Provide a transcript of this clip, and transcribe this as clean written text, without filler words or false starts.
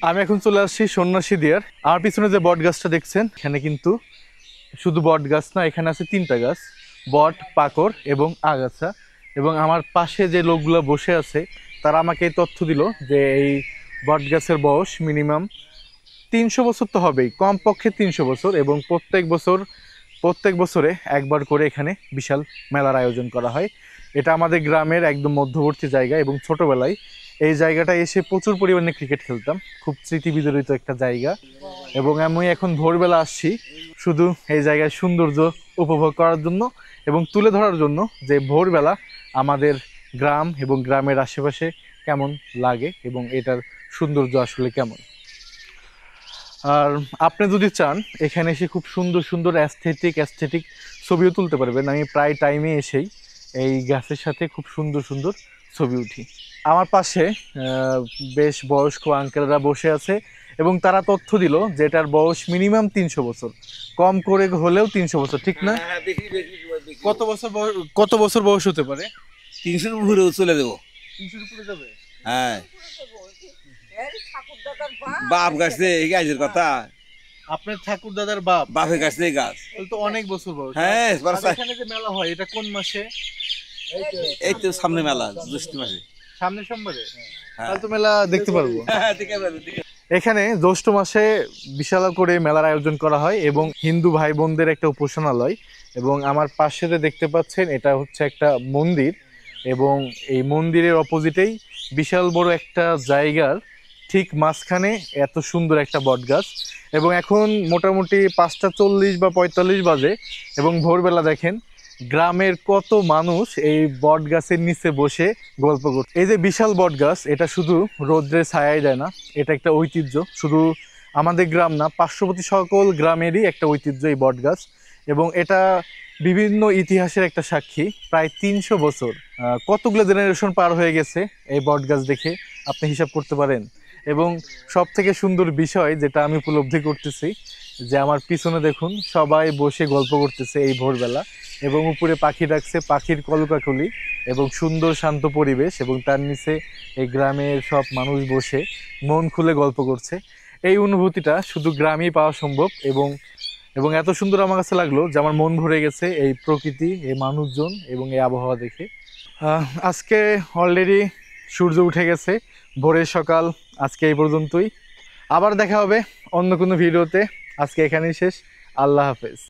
আমি এখন চলে আসছি সন্ন্যাসী দিয়ার। আমার পিছনে যে বট গাছটা দেখছেন, এখানে কিন্তু শুধু বট গাছ না, এখানে আছে 3টা গাছ, বট, পাকড় এবং আগাছা। এবং আমার পাশে যে লোকগুলো বসে আছে তারা আমাকে এই তথ্য দিল যে এই বট গাছের বয়স মিনিমাম 300 বছর তো হবেই, কমপক্ষে 300 বছর। এবং প্রত্যেক বছরে একবার করে এখানে বিশাল মেলার আয়োজন করা হয়। এটা আমাদের গ্রামের একদম মধ্যবর্তী জায়গা এবং ছোটবেলায় এই জায়গাটায় এসে প্রচুর পরিমাণে ক্রিকেট খেলতাম। খুব স্মৃতি বিজড়িত একটা জায়গা। এবং আমি এখন ভোরবেলা আসছি শুধু এই জায়গায় সৌন্দর্য উপভোগ করার জন্য এবং তুলে ধরার জন্য যে ভোরবেলা আমাদের গ্রাম এবং গ্রামের আশেপাশে কেমন লাগে এবং এটার সৌন্দর্য আসলে কেমন। আর আপনি যদি চান এখানে এসে খুব সুন্দর সুন্দর অ্যাস্থেটিক ছবিও তুলতে পারবেন। আমি প্রায় টাইমে এসেই এই গাছের সাথে খুব সুন্দর সুন্দর ছবি উঠি। আমার পাশে বেশ বয়স্ক আঙ্কেলরা বসে আছে এবং তারা তথ্য দিল যে এটার বয়স মিনিমাম 300 বছর, কম করে হলেও 300 বছর, ঠিক না? কত বছর বয়স হতে পারে? 300 উপরে চলে দেবো। 300 উপরে যাবে? হ্যাঁ, বাপ গাছে এই গাছের কথা। আপনার ঠাকুর দাদার বাপের গাছ এই গাছ, তাহলে তো অনেক বছর বয়স। হ্যাঁ। এখানে যে মেলা হয় এটা কোন মাসে? এই তো সামনে মেলা, জ্যৈষ্ঠ মাসে, সামনের সোমবারে। হ্যাঁ। তাহলে তো মেলা দেখতে পারবো। এখানে জ্যৈষ্ঠ মাসে বিশাল করে মেলার আয়োজন করা হয় এবং হিন্দু ভাই বোনদের একটা উপাসনালয়। এবং আমার পাশে যে দেখতে পাচ্ছেন এটা হচ্ছে একটা মন্দির এবং এই মন্দিরের অপোজিটেই বিশাল বড় একটা জায়গার ঠিক মাঝখানে এত সুন্দর একটা বট গাছ। এবং এখন মোটামুটি 5টা 40 বা 45 বাজে এবং ভোরবেলা দেখেন গ্রামের কত মানুষ এই বট গাছের নিচে বসে গল্প করছে। এই যে বিশাল বট গাছ, এটা শুধু রৌদ্রে ছায়াই দেয় না, এটা একটা ঐতিহ্য। শুধু আমাদের গ্রাম না, পার্শ্ববর্তী সকল গ্রামেরই একটা ঐতিহ্য এই বট গাছ। এবং এটা বিভিন্ন ইতিহাসের একটা সাক্ষী। প্রায় 300 বছর, কতগুলো জেনারেশন পার হয়ে গেছে এই বট গাছ দেখে আপনি হিসাব করতে পারেন। এবং সব থেকে সুন্দর বিষয় যেটা আমি উপলব্ধি করতেছি যে আমার পিছনে দেখুন সবাই বসে গল্প করতেছে এই ভোরবেলা এবং উপরে পাখি ডাকছে, পাখির কলকাকলি এবং সুন্দর শান্ত পরিবেশ এবং তার নিচে এই গ্রামের সব মানুষ বসে মন খুলে গল্প করছে। এই অনুভূতিটা শুধু গ্রামেই পাওয়া সম্ভব। এবং এত সুন্দর আমার কাছে লাগলো যে আমার মন ভরে গেছে এই প্রকৃতি, এই মানুষজন এবং এই আবহাওয়া দেখে। আজকে অলরেডি সূর্য উঠে গেছে, ভোরের সকাল আজকে এই পর্যন্তই। আবার দেখা হবে অন্য কোনো ভিডিওতে। আজকে এখানেই শেষ। আল্লাহ হাফেজ।